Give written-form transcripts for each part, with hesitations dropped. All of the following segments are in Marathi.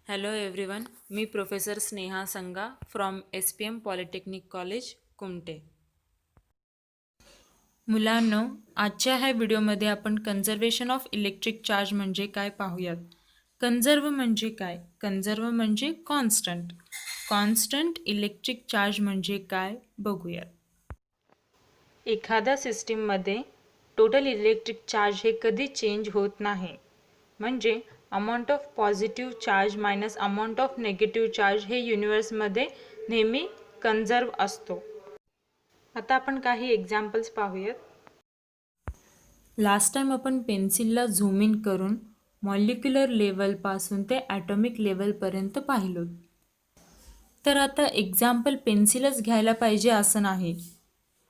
हॅलो एव्हरीवन, मी प्रोफेसर स्नेहा संगा from SPM polytechnic college Kumte. मुलांनो, आजच्या ह्या व्हिडिओमध्ये आपण कन्झर्वेशन ऑफ इलेक्ट्रिक चार्ज म्हणजे काय पाहूयात. कन्झर्व म्हणजे काय? कन्झर्व म्हणजे कॉन्स्टंट. कॉन्स्टंट इलेक्ट्रिक चार्ज म्हणजे काय बघूयात. एखाद्या सिस्टीममध्ये टोटल इलेक्ट्रिक चार्ज हे कधी चेंज होत नाही. म्हणजे amount of positive charge minus amount of negative charge हे युनिवर्समध्ये नेहमी कन्झर्व असतो. आता आपण काही एक्झाम्पल्स पाहूयात. लास्ट टाइम आपण पेन्सिलला झूम इन करून मॉलिक्युलर लेवलपासून ते ॲटॉमिक लेवलपर्यंत पाहिलो. तर आता एक्झाम्पल पेन्सिलच घ्यायला पाहिजे असं नाही.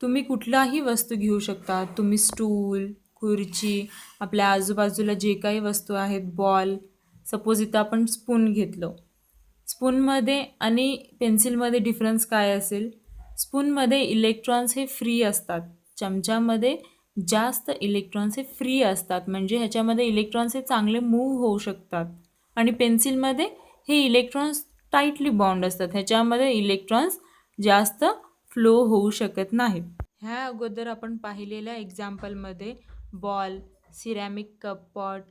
तुम्ही कुठलाही वस्तू घेऊ शकता. तुम्ही स्टूल, खुर्ची, आपल्या आजूबाजूला जे काही वस्तू आहेत, बॉल, सपोज इथं आपण स्पून घेतलं. स्पूनमध्ये आणि पेन्सिलमध्ये डिफरन्स काय असेल? स्पूनमध्ये इलेक्ट्रॉन्स हे फ्री असतात. चमच्यामध्ये जास्त इलेक्ट्रॉन्स हे फ्री असतात, म्हणजे ह्याच्यामध्ये इलेक्ट्रॉन्स हे चांगले मूव्ह होऊ शकतात. आणि पेन्सिलमध्ये हे इलेक्ट्रॉन्स टाईटली बाउंड असतात. ह्याच्यामध्ये इलेक्ट्रॉन्स जास्त फ्लो होऊ शकत नाहीत. ह्या अगोदर आपण पाहिलेल्या एक्झाम्पलमध्ये ball, ceramic cup pot,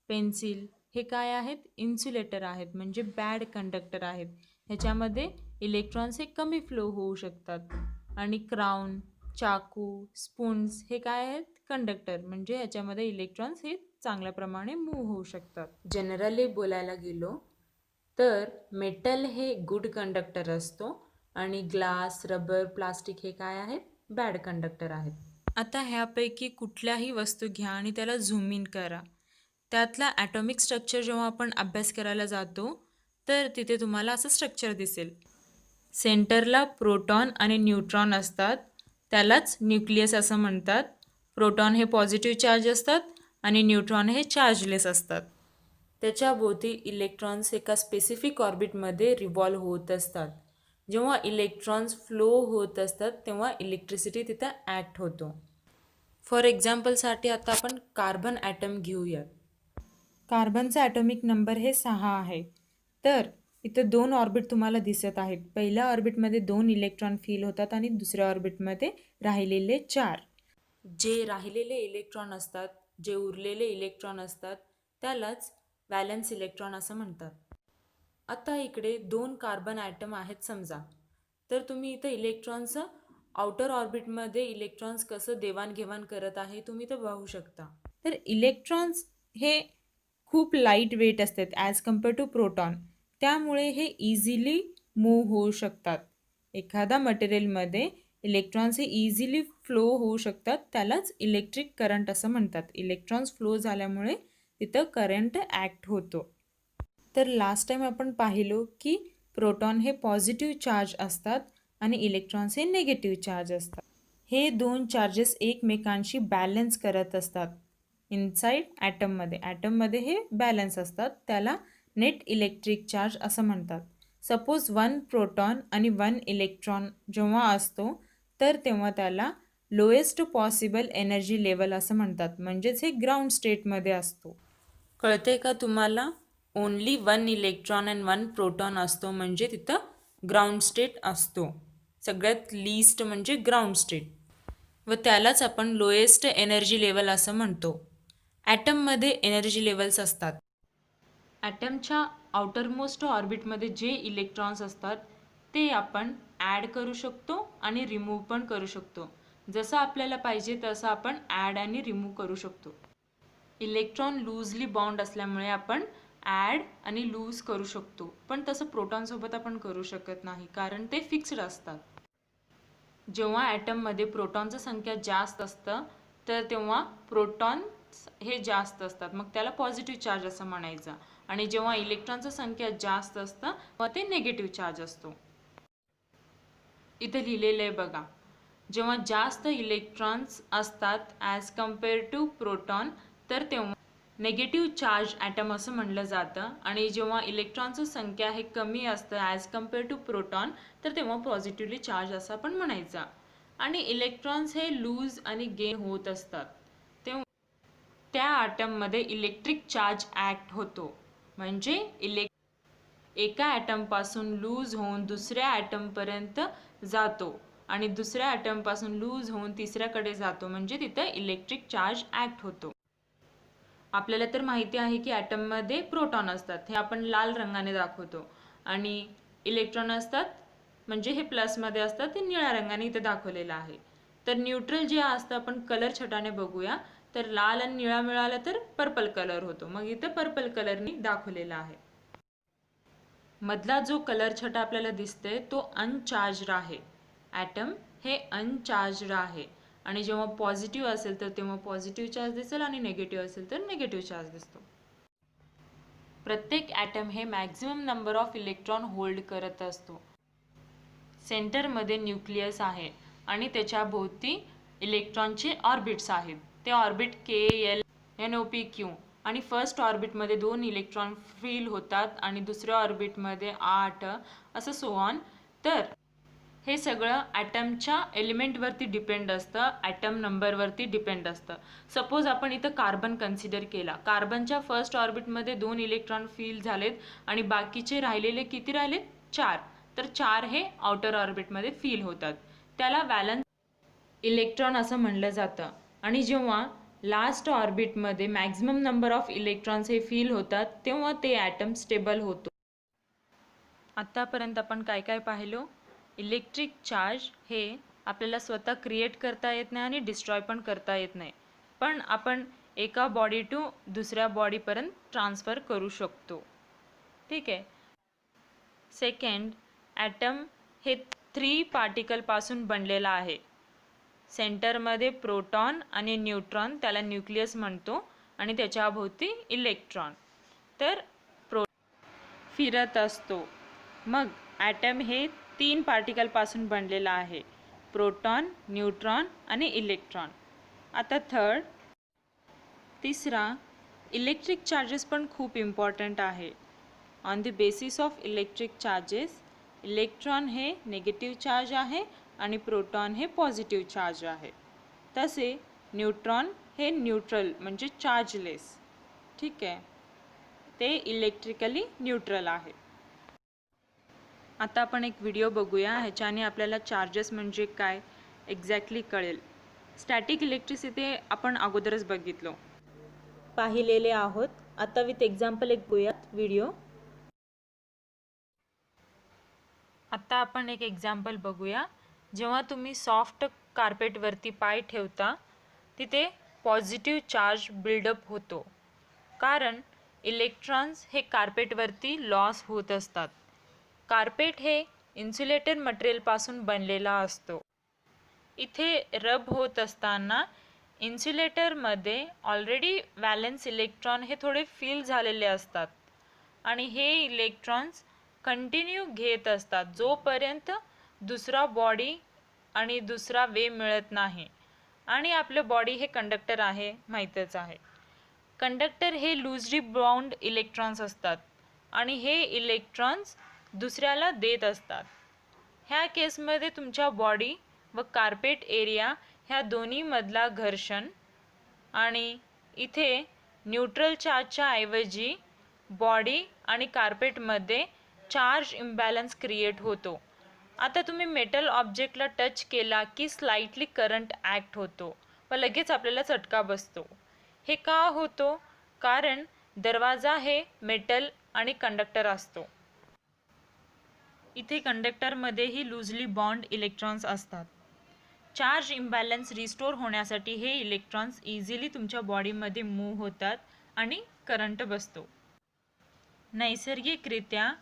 pencil हे काय आहेत? इन्सुलेटर आहेत, म्हणजे बॅड कंडक्टर आहेत. ह्याच्यामध्ये इलेक्ट्रॉन्स हे कमी फ्लो होऊ शकतात. आणि क्राउन, चाकू, स्पून्स हे काय आहेत? कंडक्टर, म्हणजे ह्याच्यामध्ये इलेक्ट्रॉन्स हे चांगल्या प्रमाणे मूव्ह होऊ शकतात. जनरली बोलायला गेलो तर मेटल हे गुड कंडक्टर असतो आणि ग्लास, रबर, प्लास्टिक हे काय आहेत? बॅड कंडक्टर आहेत. आता ह्यापैकी कुठल्याही वस्तू घ्या आणि त्याला झूम इन करा. त्यातला ॲटॉमिक स्ट्रक्चर जेव्हा आपण अभ्यास करायला जातो तर तिथे तुम्हाला असं स्ट्रक्चर दिसेल. सेंटरला प्रोटॉन आणि न्यूट्रॉन असतात, त्यालाच न्यूक्लियस असं म्हणतात. प्रोटॉन हे पॉझिटिव्ह चार्ज असतात आणि न्यूट्रॉन हे चार्जलेस असतात. त्याच्या भोवती इलेक्ट्रॉन्स एका स्पेसिफिक ऑर्बिटमध्ये रिव्हॉल्व होत असतात. जेव्हा इलेक्ट्रॉन्स फ्लो होत असतात तेव्हा इलेक्ट्रिसिटी तिथं ॲक्ट होतो. फॉर एक्झाम्पलसाठी आता आपण कार्बन ॲटम घेऊयात. कार्बनचा ॲटॉमिक नंबर हे 6 आहे. तर इथं 2 ऑर्बिट तुम्हाला दिसत आहेत. पहिल्या ऑर्बिटमध्ये 2 इलेक्ट्रॉन फील होतात आणि दुसऱ्या ऑर्बिटमध्ये राहिलेले 4. जे राहिलेले इलेक्ट्रॉन असतात, जे उरलेले इलेक्ट्रॉन असतात, त्यालाच व्हॅलन्स इलेक्ट्रॉन असं म्हणतात. आता इकडे 2 कार्बन ॲटम आहेत समजा. तर तुम्ही इथं इलेक्ट्रॉनचं आउटर ऑर्बिटमध्ये इलेक्ट्रॉन्स कसं देवाणघेवाण करत आहे तुम्ही तर पाहू शकता. तर इलेक्ट्रॉन्स हे खूप लाईट वेट असतात ॲज कम्पेअर टू प्रोटॉन. त्यामुळे हे इझिली मूव्ह होऊ शकतात. एखाद्या मटेरियलमध्ये इलेक्ट्रॉन्स हे इझिली फ्लो होऊ शकतात, त्यालाच इलेक्ट्रिक करंट असं म्हणतात. इलेक्ट्रॉन्स फ्लो झाल्यामुळे तिथं करंट ॲक्ट होतो. तर लास्ट टाइम आपण पाहिलो की प्रोटॉन हे पॉझिटिव्ह चार्ज असतात आणि इलेक्ट्रॉन्स हे निगेटिव्ह चार्ज असतात. हे 2 चार्जेस एकमेकांशी बॅलन्स करत असतात. इनसाईड ॲटममध्ये ॲटममध्ये हे बॅलन्स असतात, त्याला नेट इलेक्ट्रिक चार्ज असं म्हणतात. सपोज 1 प्रोटॉन आणि 1 इलेक्ट्रॉन जेव्हा असतो तर तेव्हा त्याला लोएस्ट पॉसिबल एनर्जी लेवल असं म्हणतात, म्हणजेच हे ग्राउंड स्टेटमध्ये असतो. कळते का तुम्हाला? ओनली 1 इलेक्ट्रॉन अँड 1 प्रोटॉन असतो म्हणजे तिथं ग्राउंड स्टेट असतो. सगळ्यात लीस्ट म्हणजे ग्राउंड स्टेट, व त्यालाच आपण लोएस्ट एनर्जी लेवल असं म्हणतो. ॲटममध्ये एनर्जी लेवल्स असतात. ॲटमच्या आउटरमोस्ट ऑर्बिटमध्ये जे इलेक्ट्रॉन्स असतात ते आपण ॲड करू शकतो आणि रिमूव्ह पण करू शकतो. जसं आपल्याला पाहिजे तसं आपण ॲड आणि रिमूव्ह करू शकतो. इलेक्ट्रॉन लूजली बाउंड असल्यामुळे आपण ॲड आणि लूज करू शकतो, पण तसं प्रोटॉनसोबत आपण करू शकत नाही, कारण ते फिक्स्ड असतात. जेव्हा ॲटममध्ये प्रोटॉनचं संख्या जास्त असतं तर तेव्हा प्रोटॉन्स हे जास्त असतात, मग त्याला पॉझिटिव्ह चार्ज असं म्हणायचं. आणि जेव्हा इलेक्ट्रॉनचं संख्या जास्त असतं तेव्हा ते निगेटिव्ह चार्ज असतो. इथं लिहिलेलं आहे बघा. जेव्हा जास्त इलेक्ट्रॉन्स असतात ॲज कम्पेअर टू प्रोटॉन तर तेव्हा नेगेटिव्ह चार्ज ॲटम असं म्हणलं जातं. आणि जेव्हा इलेक्ट्रॉनचं संख्या हे कमी असतं ॲज कम्पेअर टू प्रोटॉन तर तेव्हा पॉझिटिव्हली चार्ज असं आपण म्हणायचा. आणि इलेक्ट्रॉन्स हे लूज आणि गेन होत असतात तेव्हा त्या ॲटममध्ये इलेक्ट्रिक चार्ज ॲक्ट होतो, म्हणजे एका ॲटमपासून लूज होऊन दुसऱ्या ॲटमपर्यंत जातो आणि दुसऱ्या ॲटमपासून लूज होऊन तिसऱ्याकडे जातो, म्हणजे तिथं इलेक्ट्रिक चार्ज ॲक्ट होतो. आपल्याला तर माहिती आहे की ॲटममध्ये प्रोटॉन असतात, हे आपण लाल रंगाने दाखवतो, आणि इलेक्ट्रॉन असतात म्हणजे हे प्लसमध्ये असतात, ते निळ्या रंगाने इथे दाखवलेलं आहे. तर न्यूट्रल जे असतं आपण कलर छटाने बघूया, तर लाल आणि निळा मिळाला तर पर्पल कलर होतो, मग इथे पर्पल कलरनी दाखवलेला आहे. मधला जो कलर छटा आपल्याला दिसते तो अनचार्ज्ड आहे. ॲटम हे अनचार्ज्ड आहे आणि जेव्हा पॉझिटिव्ह असेल तर तेव्हा पॉझिटिव्ह चार्ज दिसेल आणि निगेटिव्ह असेल तर निगेटिव्ह चार्ज दिसतो. प्रत्येक ॲटम हे maximum number of electron hold करत असतो. सेंटरमध्ये न्यूक्लियस आहे आणि त्याच्या भोवती इलेक्ट्रॉनचे ऑर्बिट्स आहेत. ते ऑर्बिट KLNOPQ आणि फर्स्ट ऑर्बिटमध्ये 2 इलेक्ट्रॉन फील होतात आणि दुसऱ्या ऑर्बिटमध्ये 8 असं सो ऑन. तर हे सगळं ॲटमच्या एलिमेंटवरती डिपेंड असतं, ॲटम नंबरवरती डिपेंड असतं. सपोज आपण इथं कार्बन कन्सिडर केला, कार्बनच्या फर्स्ट ऑर्बिटमध्ये 2 इलेक्ट्रॉन फील झालेत आणि बाकीचे राहिलेले किती राहिलेत? 4. तर 4 हे आउटर ऑर्बिटमध्ये फील होतात, त्याला व्हॅलन्स इलेक्ट्रॉन असं म्हणलं जातं. आणि जेव्हा लास्ट ऑर्बिटमध्ये मॅक्झिमम नंबर ऑफ इलेक्ट्रॉन्स हे फील होतात तेव्हा ते ॲटम स्टेबल होतो. आत्तापर्यंत आपण काय काय पाहिलो? इलेक्ट्रिक चार्ज हे आपल्याला स्वतः क्रिएट करता येत नाही आणि डिस्ट्रॉय पण करता येत नाही, पण आपण एका बॉडी टू दुसऱ्या बॉडीपर्यंत ट्रान्सफर करू शकतो. ठीक आहे. सेकंड, ॲटम हे 3 पार्टिकलपासून बनलेला आहे. सेंटरमध्ये प्रोटॉन आणि न्यूट्रॉन, त्याला न्यूक्लियस म्हणतो, आणि त्याच्याभोवती इलेक्ट्रॉन. तर फिरत असतो. मग ॲटम हे 3 पार्टिकलपासून बनलेला आहे, प्रोटॉन, न्यूट्रॉन आणि इलेक्ट्रॉन. आता तिसरा, इलेक्ट्रिक चार्जेस पण खूप इम्पॉर्टंट आहे. On the basis of electric charges, electron हे निगेटिव्ह चार्ज आहे आणि प्रोटॉन हे पॉझिटिव्ह चार्ज आहे. तसे न्यूट्रॉन हे न्यूट्रल म्हणजे चार्जलेस. ठीक आहे, ते इलेक्ट्रिकली न्यूट्रल आहे. आता आपण एक व्हिडिओ बघूया, ह्याच्याने आपल्याला चार्जेस म्हणजे काय एक्झॅक्टली कळेल. स्टॅटिक इलेक्ट्रिसिटी आपण अगोदरच पाहिलेले आहोत. आता विथ एक्झाम्पल एक बघूयात व्हिडिओ. आता आपण एक एक्झाम्पल बघूया. जेव्हा तुम्ही सॉफ्ट कार्पेटवरती पाय ठेवता तिथे पॉझिटिव्ह चार्ज बिल्डअप होतो, कारण इलेक्ट्रॉन्स हे कार्पेटवरती लॉस होत असतात. कार्पेट हे इन्सुलेटेड मटेरियलपासून बनलेला असतो. इथे रब होत असताना इन्सुलेटरमध्ये ऑलरेडी व्हॅलेन्स इलेक्ट्रॉन हे थोडे फील झालेले असतात आणि हे इलेक्ट्रॉन्स कंटिन्यू घेत असतात जोपर्यंत दुसरा बॉडी आणि दुसरा वे मिळत नाही. आणि आपलं बॉडी हे कंडक्टर आहे, माहीतच आहे. कंडक्टर हे लूजली बाउंड इलेक्ट्रॉन्स असतात आणि हे इलेक्ट्रॉन्स दुसऱ्याला देत असतात. ह्या केसमध्ये तुमच्या बॉडी व कार्पेट एरिया ह्या दोन्हीमधला घर्षण, आणि इथे न्यूट्रल चार्जच्या ऐवजी बॉडी आणि कार्पेटमध्ये चार्ज इम्बॅलन्स क्रिएट होतो. आता तुम्ही मेटल ऑब्जेक्टला टच केला की स्लाइटली करंट ॲक्ट होतो व लगेच आपल्याला चटका बसतो. हे का होतो? कारण दरवाजा हे मेटल आणि कंडक्टर असतो. इथे कंडक्टरमध्येही लूजली बॉन्ड इलेक्ट्रॉन्स असतात. चार्ज इम्बॅलन्स रिस्टोर होण्यासाठी हे इलेक्ट्रॉन्स इझिली तुमच्या बॉडीमध्ये मूव्ह होतात आणि करंट बसतो. नैसर्गिकरित्या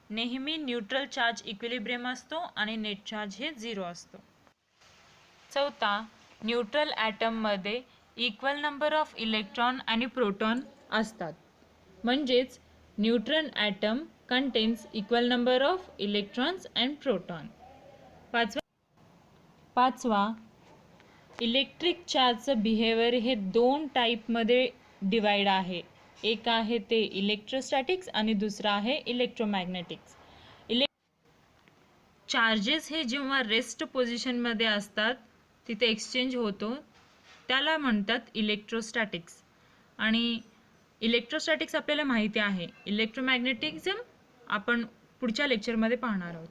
नेहमी न्यूट्रल चार्ज इक्विलिब्रियम असतो आणि नेट चार्ज हे 0 असतो. चौथा, न्यूट्रल ॲटममध्ये इक्वल नंबर ऑफ इलेक्ट्रॉन आणि प्रोटॉन असतात, म्हणजेच neutral atom contains equal number of electrons and proton. पाचवा, इलेक्ट्रिक चार्जचं बिहेवियर हे 2 टाईपमध्ये डिवाइड आहे. एक आहे ते इलेक्ट्रोस्टॅटिक्स आणि दुसरा आहे इलेक्ट्रोमॅग्नेटिक्स. चार्जेस हे जेव्हा रेस्ट पोझिशनमध्ये असतात तिथे एक्सचेंज होतो, त्याला म्हणतात इलेक्ट्रोस्टॅटिक्स. आणि इलेक्ट्रोस्टॅटिक्स आपल्याला माहिती आहे. इलेक्ट्रोमॅग्नेटिझम आपण पुढच्या लेक्चरमध्ये पाहणार आहोत.